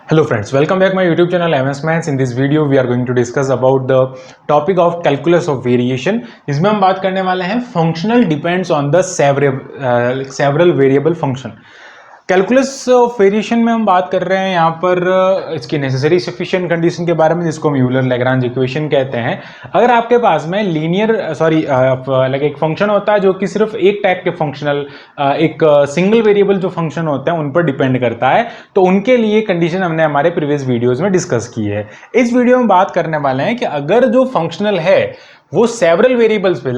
Hello friends, welcome back my YouTube channel MS Maths. In this video we are going to discuss about the topic of calculus of variation. इसमें हम बात करने वाले हैं functional depends on the several variable function. Calculus of variation में हम बात कर रहे हैं यहाँ पर इसकी नेसेसरी सफिशिएंट कंडीशन के बारे में, जिसको हम यूलर लैग्रांज इक्वेशन कहते हैं। अगर आपके पास में एक फंक्शन होता है जो कि सिर्फ एक टाइप के फंक्शनल एक सिंगल वेरिएबल जो फंक्शन होते हैं उन पर डिपेंड करता है, तो उनके लिए कंडीशन हमने हमारे प्रीवियस वीडियोज में डिस्कस की है। इस वीडियो में बात करने वाले हैं कि अगर जो फंक्शनल है वो सेवरल वेरिएबल्स पे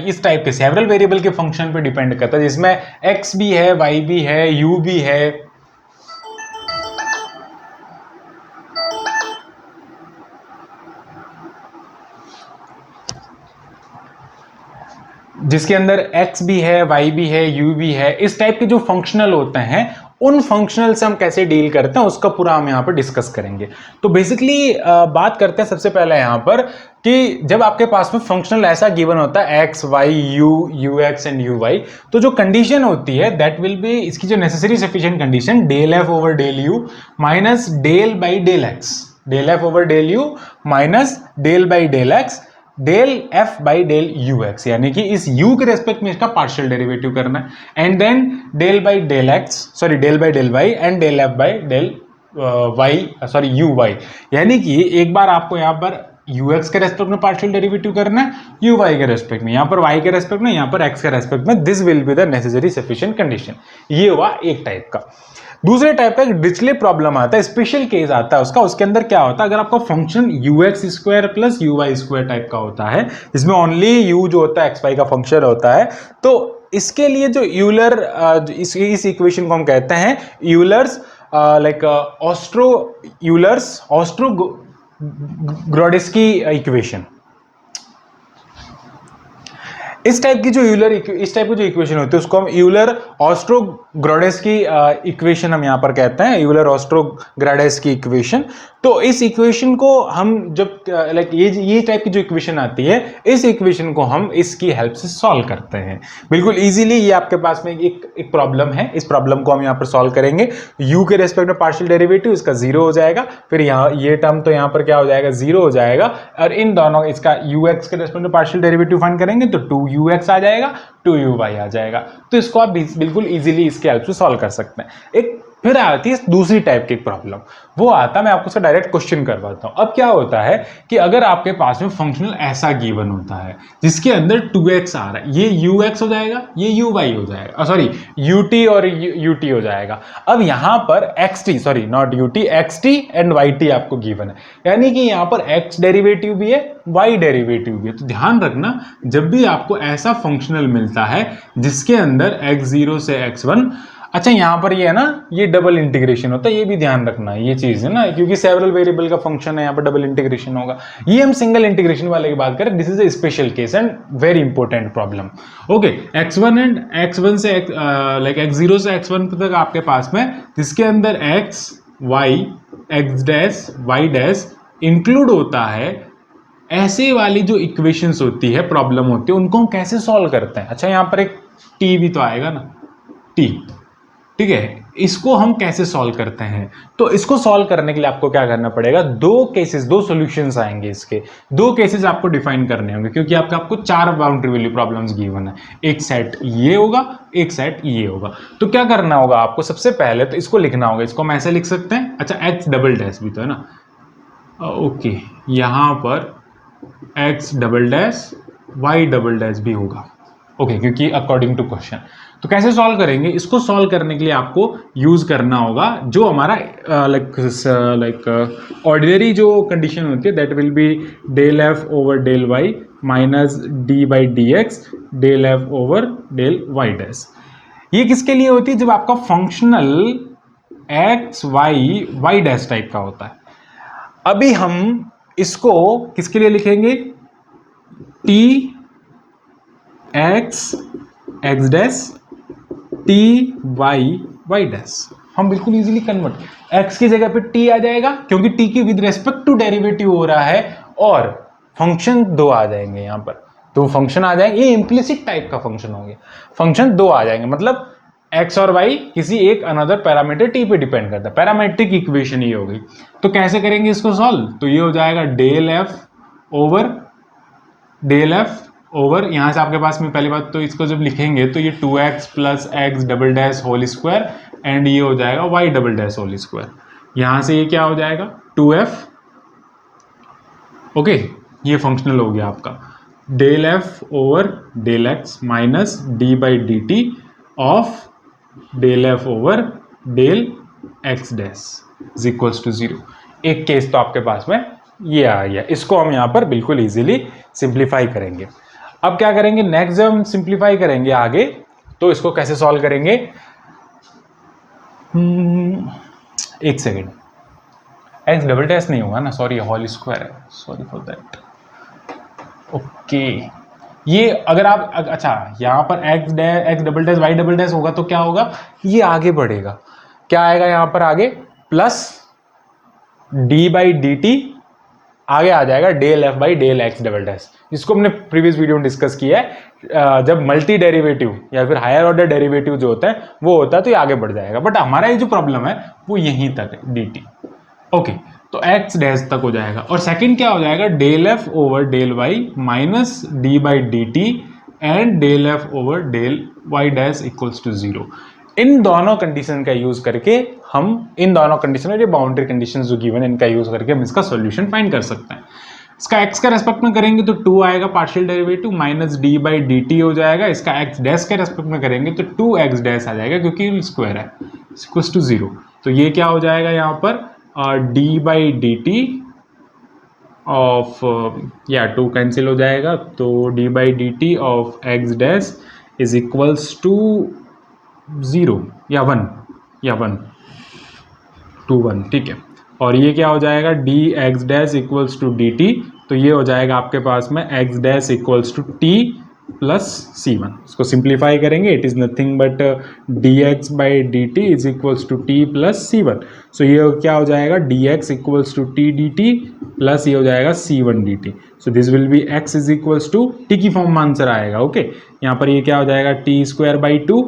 इस टाइप के सेवरल वेरिएबल के फंक्शन पे डिपेंड करता है, जिसमें x भी है, y भी है, u भी है, जिसके अंदर x भी है, y भी है, u भी है। इस टाइप के जो फंक्शनल होते हैं उन फंक्शनल से हम कैसे डील करते हैं उसका पूरा हम यहाँ पर डिस्कस करेंगे। तो बेसिकली बात करते हैं सबसे पहले यहाँ पर कि जब आपके पास में फंक्शनल ऐसा गिवन होता है x, y, u x and u y, तो जो कंडीशन होती है दैट विल बी, इसकी जो necessary sufficient condition del f over del u minus del by del x, del f over del u minus del by del x, del f by del ux, यानी कि इस u के respect में इसका partial derivative करना है, and then del by del y and del f by del uy, यानी कि एक बार आपको यहां पर ux के रेस्पेक्ट में पार्शियल डेरिवेटिव करना है, uy के रेस्पेक्ट में, यहां पर y के रेस्पेक्ट में, यहां पर x के रेस्पेक्ट में। This will be the necessary sufficient condition. ये हुआ एक टाइप का। दूसरे टाइप का डिरिचलेट प्रॉब्लम आता है, स्पेशल केस आता है उसका। उसके अंदर क्या होता है, अगर आपका function ux square plus uy square type का होता है, जिसमें ओनली u जो होता है xy का फंक्शन होता है, तो इसके लिए जो यूलर इस इक्वेशन को हम कहते हैं यूलर्स ऑस्ट्रो-ग्रोडेस्की इक्वेशन। इस टाइप की जो इक्वेशन होती है उसको हम यूलर ऑस्ट्रो-ग्रोडेस्की इक्वेशन हम यहां पर कहते हैं, यूलर ऑस्ट्रो-ग्रोडेस्की इक्वेशन। तो इस इक्वेशन को हम जब ये टाइप की जो इक्वेशन आती है, इस इक्वेशन को हम इसकी हेल्प से सॉल्व करते हैं बिल्कुल इजीली। ये आपके पास में एक प्रॉब्लम है, इस प्रॉब्लम को हम यहां पर सॉल्व करेंगे। u के रेस्पेक्ट में पार्शियल डेरिवेटिव, इसका 0 हो जाएगा, फिर यहाँ ये टर्म तो यहां पर क्या हो जाएगा, 0 हो जाएगा, और इन दोनों इसका ux के रेस्पेक्ट में पार्शियल डेरिवेटिव फाइंड करेंगे तो 2ux आ जाएगा, 2uy आ जाएगा। तो इसको आप बिल्कुल इजीली इसके हेल्प से सॉल्व कर सकते हैं। एक फिर आती है दूसरी टाइप की प्रॉब्लम, वो आता, मैं आपको उसका डायरेक्ट क्वेश्चन करवाता हूं। अब क्या होता है कि अगर आपके पास में फंक्शनल ऐसा गिवन होता है जिसके अंदर 2x आ रहा है, ये ux हो जाएगा, ये uy हो जाएगा, ut और ut हो जाएगा। अब यहां पर xt एंड yt आपको गिवन है, यानी कि यहां पर x डेरिवेटिव भी है, y डेरिवेटिव भी है। तो ध्यान रखना, जब भी आपको ऐसा फंक्शनल मिलता है जिसके अंदर x0 से x1, अच्छा यहां पर ये है ना, ये डबल इंटीग्रेशन होता है, ये भी ध्यान रखना, ये चीज है ना, क्योंकि सेवरल वेरिएबल का फंक्शन है, यहां पर डबल इंटीग्रेशन होगा। ये हम सिंगल इंटीग्रेशन वाले की बात करें, this is a special case and very important problem. Okay, x1 से x0 से x1 तक आपके पास में, जिसके अंदर x y x dash y dash include होता है, ऐसे वाली जो इक्वेशंस होती है, प्रॉब्लम होती है, उनको हम कैसे सॉल्व करते हैं। अच्छा यहां पर एक t भी तो आएगा ना, t, ठीक है, इसको हम कैसे सॉल्व करते हैं। तो इसको सॉल्व करने के लिए आपको क्या करना पड़ेगा, दो सॉल्यूशंस आएंगे, इसके दो केसेस आपको डिफाइन करने होंगे, क्योंकि आपको 4 बाउंड्री वैल्यू प्रॉब्लम्स गिवन है। एक सेट ये होगा, एक सेट ये होगा। तो क्या करना होगा आपको, सबसे पहले तो इसको लिखना होगा, इसको हम ऐसे लिख सकते हैं। अच्छा x डबल डैश भी तो है ना, ओके, यहां पर x double dash y double dash भी होगा, ओके, क्योंकि अकॉर्डिंग टू क्वेश्चन। तो कैसे सॉल्व करेंगे, इसको सॉल्व करने के लिए आपको यूज करना होगा जो हमारा ऑर्डिनरी जो कंडीशन होती है, that will be del f over del y minus d by d x del f over del y dash. ये किसके लिए होती है, जब आपका functional x y dash type का होता है। अभी हम इसको किसके लिए लिखेंगे, t x dash t y dash. हम बिल्कुल इजीली कन्वर्ट, x की जगह पे t आ जाएगा, क्योंकि t की विद रेस्पेक्ट टू डेरिवेटिव हो रहा है, और फंक्शन 2 आ जाएंगे यहां पर, 2 फंक्शन आ जाएंगे, ये इंप्लिसिट टाइप का फंक्शन होंगे, फंक्शन 2 आ जाएंगे, मतलब एक्स और वाई किसी एक अनदर पैरामीटर टी पे डिपेंड करता है। पैरामेट्रिक इक्वेशन ये हो गई। तो कैसे करेंगे इसको सॉल्व? तो ये हो जाएगा डेल एफ ओवर यहां से आपके पास में पहली बात तो इसको जब लिखेंगे तो ये 2x plus x double dash whole square and ये हो जाएगा y double dash whole square. यहां से ये क्या हो जाएगा 2f। ओके, ये फंक्शनल हो गया आपका del f over del x minus d by d t of del f over del x dash is equals to 0। एक केस तो आपके पास में ये आ गया। इसको हम यहां पर बिल्कुल इजीली सिंप्लीफाई करेंगे। अब क्या करेंगे नेक्स्ट, जब हम सिंप्लीफाई करेंगे आगे तो इसको कैसे सॉल्व करेंगे? एक सेकेंड, एक्स डबल डैश नहीं होगा ना, सॉरी होल स्क्वायर है, सॉरी फॉर दैट। ओके, ये अगर आप अच्छा यहां पर x double dash y double dash होगा तो क्या होगा, ये आगे बढ़ेगा। क्या आएगा यहां पर आगे? Plus d by d t आगे आ जाएगा del f by del x double dash, जिसको हमने प्रीवियस वीडियो में डिस्कस किया है। जब मल्टी डेरिवेटिव या फिर हायर ऑर्डर डेरिवेटिव जो होता है वो होता है तो ये आगे बढ़ जाएगा, बट हमारा ये जो प्रॉब्लम है वो यहीं तक है डी टी। ओके, तो एक्स डैश तक हो जाएगा। और सेकंड क्या हो जाएगा del f over del y minus d by d t and del f over del y dash equals to 0। इन दोनों कंडीशन का यूज करके हम इन दोनों कंडीशन और बाउंड्री कंडीशन जो गिवन है इनका यूज करके हम इसका सॉल्यूशन फाइंड कर सकते हैं। इसका एक्स का रेस्पेक्ट में करेंगे तो 2 आएगा partial derivative minus d by d T हो जाएगा। इसका एक्स डैश के रेस्पेक्ट में करेंगे तो 2 एक्स डैश आ जाएगा क्योंकि स्क्वायर है इक्वल्स टू 0। तो ये क्या हो जाएगा यहाँ पर d by d t of या 2 कैंसिल हो जाएगा तो d by d t of x dash is equals to 0 या 1 टू 1, ठीक है। और ये क्या हो जाएगा d x dash equals to d t, तो ये हो जाएगा आपके पास में x dash equals to t plus C1। इसको सिंप्लीफाई करेंगे it is nothing but d x by d t is equals to t plus C1। So ये क्या हो जाएगा d x equals to t d t plus ये हो जाएगा C1 d t. So this will be x is equals to T की form में answer आएगा। ओके, यहाँ पर ये क्या हो जाएगा टी स्क्वायर बाई 2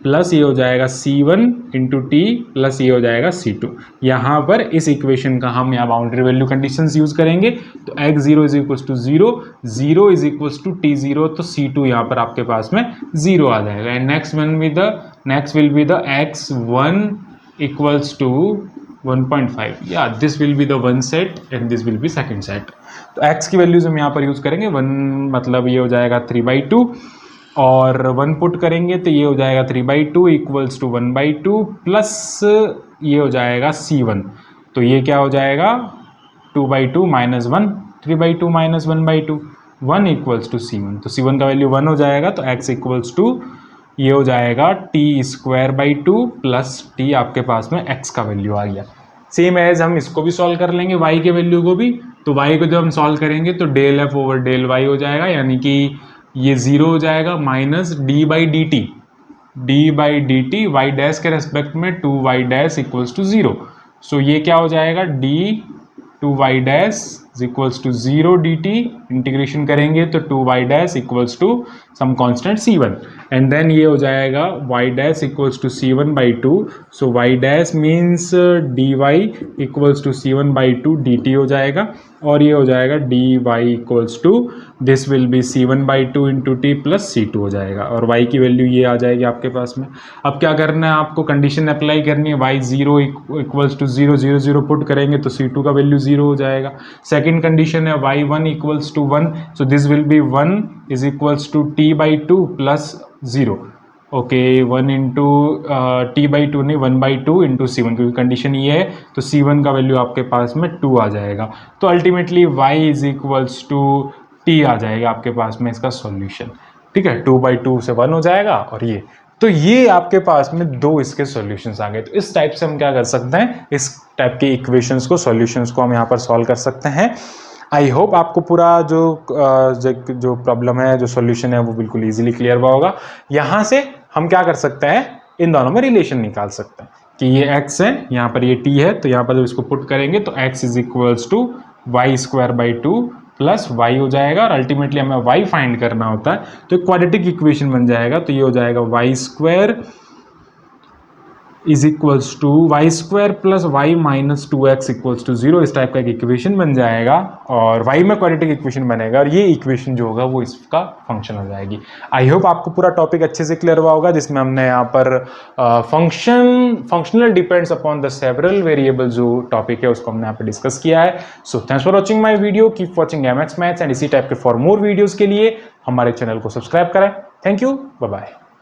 प्लस ये हो जाएगा C1 इंटू टी प्लस ये हो जाएगा C2। यहाँ पर इस इक्वेशन का हम यहाँ बाउंड्री वैल्यू कंडीशंस यूज करेंगे तो x0 is equals to 0, 0 is equals to T0, तो C2 यहाँ पर आपके पास में 0 आ जाएगा। And next will be the x1 equals to 1.5 या this will be the one set and this will be second set. तो x की वैल्यूज हम यहाँ पर यूज करेंगे 1 मतलब ये हो जाएगा 3/2 और 1 पुट करेंगे तो ये हो जाएगा 3/2 इक्वल्स टू 1/2 प्लस ये हो जाएगा C1, तो ये क्या हो जाएगा 2/2 minus 1, 3/2 minus 1/2, 1 equals to C1, तो C1 का वैल्यू 1 हो जाएगा तो x इक्वल्स टू ये हो जाएगा T square by 2 plus T आपके पास में x का वैल्यू आ गया। सेम एज हम इसको भी सॉल्व कर लेंगे y के वैल्यू को भी, तो y को जब हम सॉल्व करेंगे तो del f over del y हो जाएगा, यानी कि ये 0 हो जाएगा minus d by d t y dash के रेस्पेक्ट में 2y डैश इक्वल्स टू 0। सो ये क्या हो जाएगा d 2y dash equals to 0 d t, integration करेंगे तो 2y dash equals to some constant C1 and then ये हो जाएगा y dash equals to C1/2। So y dash means dy equals to C1/2 dt हो जाएगा और ये हो जाएगा dy equals to this will be C1/2 into t plus C2 हो जाएगा और y की वैल्यू ये आ जाएगी आपके पास में। अब क्या करना है आपको कंडीशन अप्लाई करनी है, y0 इक्वल्स टू 0 0 0 पुट करेंगे तो C2 का वैल्यू 0 हो जाएगा। सेकेंड कंडीशन है y1 equals to 1, so this will be 1 is equals to t/2 plus 0। Okay, 1 into t/2 नहीं 1/2 इंटू C1, क्योंकि कंडीशन ये है तो C1 का वैल्यू आपके पास में 2 आ जाएगा। तो ultimately y is equals to t आ जाएगा आपके पास में इसका सॉल्यूशन, ठीक है। 2/2 से 1 हो जाएगा और ये तो ये आपके पास में 2 इसके सॉल्यूशंस आ गए। तो इस टाइप से हम क्या कर सकते हैं, इस टाइप के इक्वेशंस को सॉल्यूशंस को हम यहाँ पर सॉल्व कर सकते हैं। आई होप आपको पूरा जो प्रॉब्लम है जो सॉल्यूशन है वो बिल्कुल इजीली क्लियर हुआ होगा। यहाँ से हम क्या कर सकते हैं, इन दोनों में रिलेशन निकाल सकते हैं कि ये x है, यहाँ पर ये t है, तो यहाँ पर जब इसको पुट करेंगे तो x is equals to y square by 2 plus y हो जाएगा और अल्टीमेटली हमें y फाइंड करना होता है तो क्वाड्रेटिक इक्वेशन बन जाएगा। तो ये हो जाएगा y square is equals to y square plus y minus 2x equals to 0, इस टाइप का एक इक्वेशन बन जाएगा और y में क्वाड्रेटिक इक्वेशन बनेगा और ये इक्वेशन जो होगा वो इसका फंक्शन हो जाएगी। आई होप आपको पूरा टॉपिक अच्छे से क्लियर हुआ होगा, जिसमें हमने यहाँ पर functional depends upon the several variable जो टॉपिक है उसको हमने यहाँ पे डिस्कस किया है। So thanks for watching my video, keep watching MX maths and इसी टाइप के फॉर मोर वीडियोज के लिए हमारे चैनल को सब्सक्राइब करें। Thank you, bye bye.